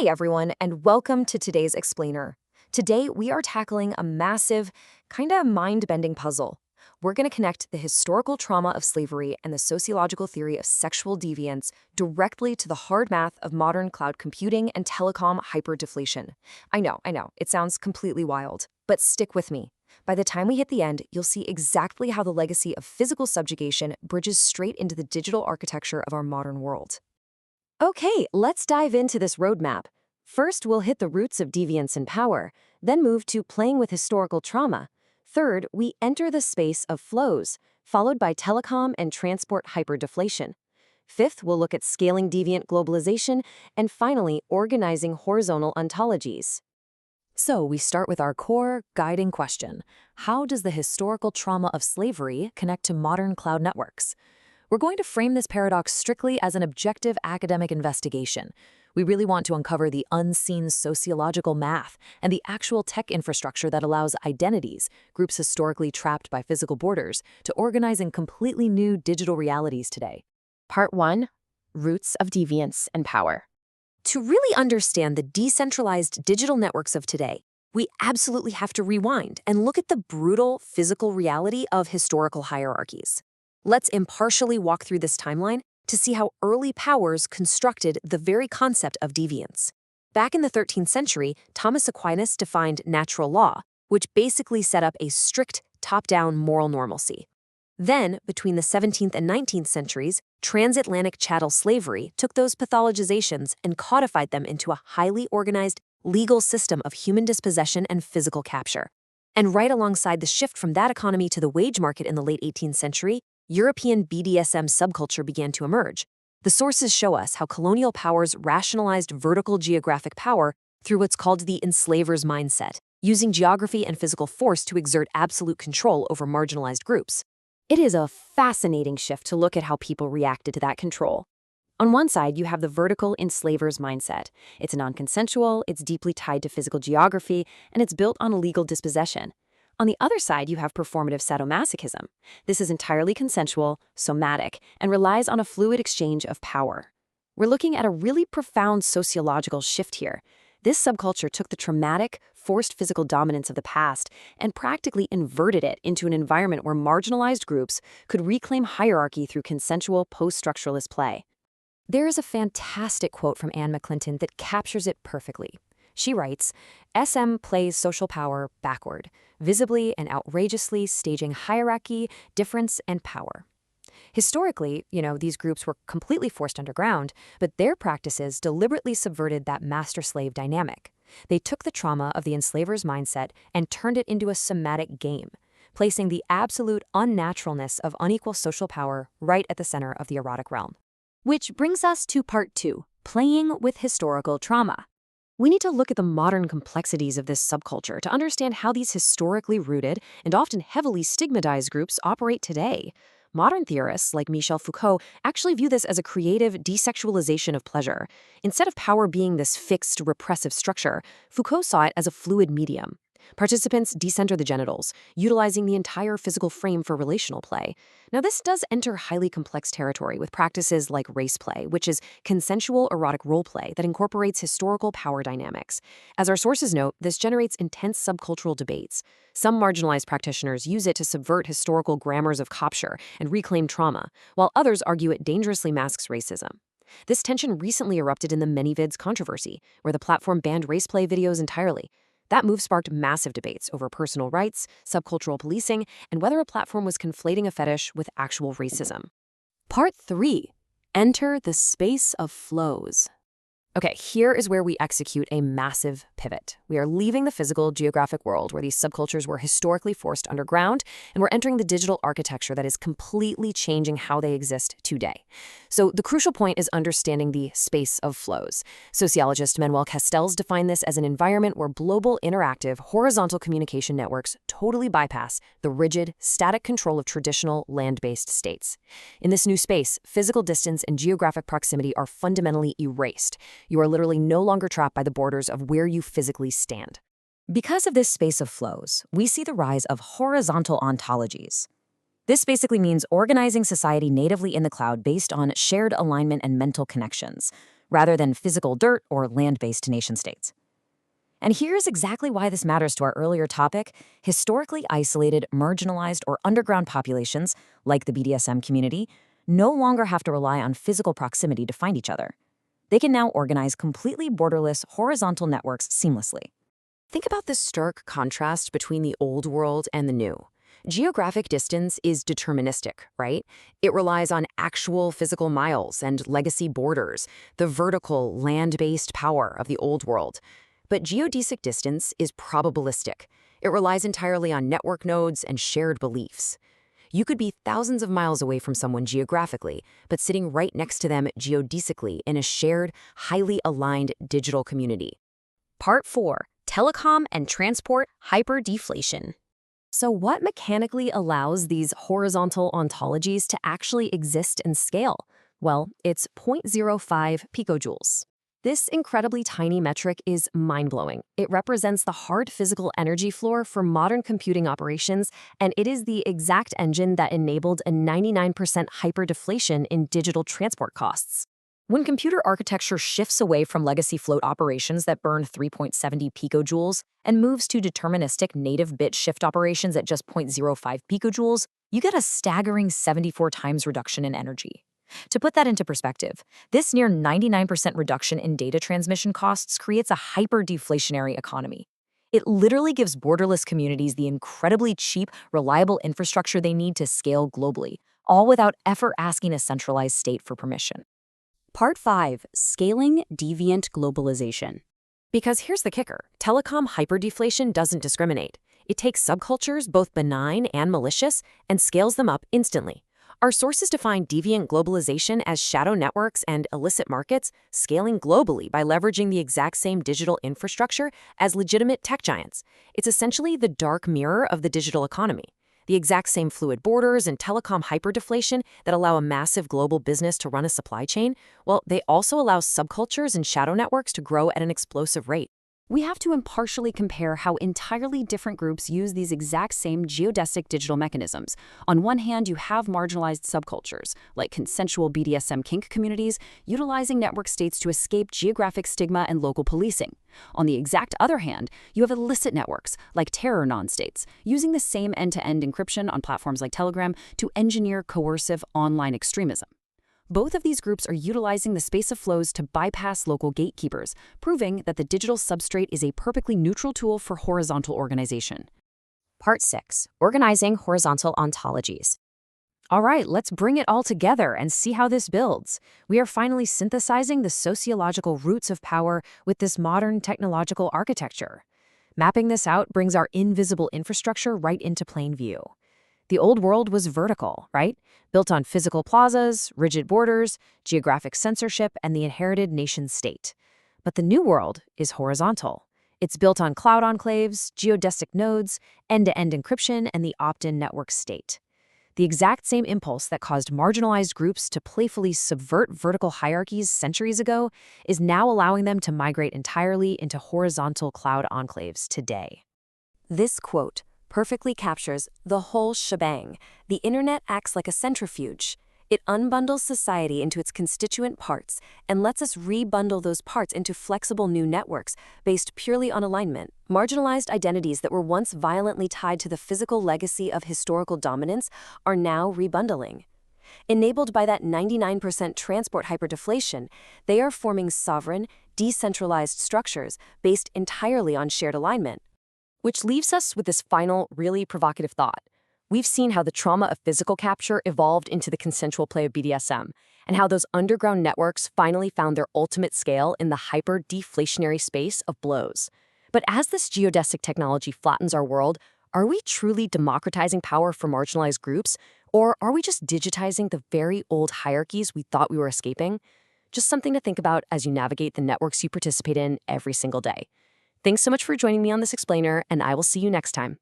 Hey everyone, and welcome to today's Explainer. Today, we are tackling a massive, kinda mind-bending puzzle. We're going to connect the historical trauma of slavery and the sociological theory of sexual deviance directly to the hard math of modern cloud computing and telecom hyper-deflation. I know, it sounds completely wild, but stick with me. By the time we hit the end, you'll see exactly how the legacy of physical subjugation bridges straight into the digital architecture of our modern world. Okay, let's dive into this roadmap. First, we'll hit the roots of deviance and power, then move to playing with historical trauma. Third, we enter the space of flows, followed by telecom and transport hyperdeflation. Fifth, we'll look at scaling deviant globalization, and finally, organizing horizontal ontologies. So we start with our core guiding question. How does the historical trauma of slavery connect to modern cloud networks? We're going to frame this paradox strictly as an objective academic investigation. We really want to uncover the unseen sociological math and the actual tech infrastructure that allows identities, groups historically trapped by physical borders, to organize in completely new digital realities today. Part 1. Roots of Deviance and Power. To really understand the decentralized digital networks of today, we absolutely have to rewind and look at the brutal physical reality of historical hierarchies. Let's impartially walk through this timeline to see how early powers constructed the very concept of deviance. Back in the 13th century, Thomas Aquinas defined natural law, which basically set up a strict top-down moral normalcy. Then, between the 17th and 19th centuries, transatlantic chattel slavery took those pathologizations and codified them into a highly organized legal system of human dispossession and physical capture. And right alongside the shift from that economy to the wage market in the late 18th century, European BDSM subculture began to emerge. The sources show us how colonial powers rationalized vertical geographic power through what's called the enslaver's mindset, using geography and physical force to exert absolute control over marginalized groups. It is a fascinating shift to look at how people reacted to that control. On one side, you have the vertical enslaver's mindset. It's non-consensual, it's deeply tied to physical geography, and it's built on illegal dispossession. On the other side, you have performative sadomasochism. This is entirely consensual, somatic, and relies on a fluid exchange of power. We're looking at a really profound sociological shift here. This subculture took the traumatic, forced physical dominance of the past and practically inverted it into an environment where marginalized groups could reclaim hierarchy through consensual post-structuralist play. There is a fantastic quote from Anne McClinton that captures it perfectly. She writes, "SM plays social power backward, visibly and outrageously staging hierarchy, difference, and power." Historically, these groups were completely forced underground, but their practices deliberately subverted that master-slave dynamic. They took the trauma of the enslaver's mindset and turned it into a somatic game, placing the absolute unnaturalness of unequal social power right at the center of the erotic realm. Which brings us to part 2, playing with historical trauma. We need to look at the modern complexities of this subculture to understand how these historically rooted and often heavily stigmatized groups operate today. Modern theorists like Michel Foucault actually view this as a creative desexualization of pleasure. Instead of power being this fixed, repressive structure, Foucault saw it as a fluid medium. Participants decenter the genitals, utilizing the entire physical frame for relational play. Now, this does enter highly complex territory with practices like race play, which is consensual erotic role play that incorporates historical power dynamics. As our sources note, this generates intense subcultural debates. Some marginalized practitioners use it to subvert historical grammars of capture and reclaim trauma, while others argue it dangerously masks racism. This tension recently erupted in the ManyVids controversy, where the platform banned race play videos entirely. That move sparked massive debates over personal rights, subcultural policing, and whether a platform was conflating a fetish with actual racism. Part 3. Enter the space of flows. Okay, here is where we execute a massive pivot. We are leaving the physical geographic world where these subcultures were historically forced underground, and we're entering the digital architecture that is completely changing how they exist today. So the crucial point is understanding the space of flows. Sociologist Manuel Castells defined this as an environment where global, interactive, horizontal communication networks totally bypass the rigid, static control of traditional land-based states. In this new space, physical distance and geographic proximity are fundamentally erased. You are literally no longer trapped by the borders of where you physically stand. Because of this space of flows, we see the rise of horizontal ontologies. This basically means organizing society natively in the cloud based on shared alignment and mental connections. rather than physical dirt or land-based nation-states. And here's exactly why this matters to our earlier topic. Historically isolated, marginalized, or underground populations, like the BDSM community, no longer have to rely on physical proximity to find each other. They can now organize completely borderless horizontal networks seamlessly. Think about the stark contrast between the old world and the new. Geographic distance is deterministic, right? It relies on actual physical miles and legacy borders, the vertical, land-based power of the old world. But geodesic distance is probabilistic. It relies entirely on network nodes and shared beliefs. You could be thousands of miles away from someone geographically, but sitting right next to them geodesically in a shared, highly aligned digital community. Part 4. Telecom and transport hyper-deflation. So what mechanically allows these horizontal ontologies to actually exist and scale? Well, it's 0.05 picojoules. This incredibly tiny metric is mind-blowing. It represents the hard physical energy floor for modern computing operations, and it is the exact engine that enabled a 99% hyper-deflation in digital transport costs. When computer architecture shifts away from legacy float operations that burn 3.70 picojoules and moves to deterministic native bit shift operations at just 0.05 picojoules, you get a staggering 74 times reduction in energy. To put that into perspective, this near 99% reduction in data transmission costs creates a hyper-deflationary economy. It literally gives borderless communities the incredibly cheap, reliable infrastructure they need to scale globally, all without ever asking a centralized state for permission. Part 5. Scaling deviant globalization. Because here's the kicker, telecom hyperdeflation doesn't discriminate. It takes subcultures, both benign and malicious, and scales them up instantly. Our sources define deviant globalization as shadow networks and illicit markets scaling globally by leveraging the exact same digital infrastructure as legitimate tech giants. It's essentially the dark mirror of the digital economy. The exact same fluid borders and telecom hyperdeflation that allow a massive global business to run a supply chain, well, they also allow subcultures and shadow networks to grow at an explosive rate. We have to impartially compare how entirely different groups use these exact same geodesic digital mechanisms. On one hand, you have marginalized subcultures, like consensual BDSM kink communities, utilizing network states to escape geographic stigma and local policing. On the exact other hand, you have illicit networks, like terror non-states, using the same end-to-end encryption on platforms like Telegram to engineer coercive online extremism. Both of these groups are utilizing the space of flows to bypass local gatekeepers, proving that the digital substrate is a perfectly neutral tool for horizontal organization. Part 6. Organizing horizontal ontologies. All right, let's bring it all together and see how this builds. We are finally synthesizing the sociological roots of power with this modern technological architecture. Mapping this out brings our invisible infrastructure right into plain view. The old world was vertical, right? Built on physical plazas, rigid borders, geographic censorship, and the inherited nation-state. But the new world is horizontal. It's built on cloud enclaves, geodesic nodes, end-to-end encryption, and the opt-in network state. The exact same impulse that caused marginalized groups to playfully subvert vertical hierarchies centuries ago is now allowing them to migrate entirely into horizontal cloud enclaves today. This quote perfectly captures the whole shebang. The internet acts like a centrifuge. It unbundles society into its constituent parts and lets us rebundle those parts into flexible new networks based purely on alignment. Marginalized identities that were once violently tied to the physical legacy of historical dominance are now rebundling. Enabled by that 99% transport hyperdeflation, they are forming sovereign, decentralized structures based entirely on shared alignment. Which leaves us with this final, really provocative thought. We've seen how the trauma of physical capture evolved into the consensual play of BDSM, and how those underground networks finally found their ultimate scale in the hyper-deflationary space of blows. But as this geodesic technology flattens our world, are we truly democratizing power for marginalized groups, or are we just digitizing the very old hierarchies we thought we were escaping? Just something to think about as you navigate the networks you participate in every single day. Thanks so much for joining me on this explainer, and I will see you next time.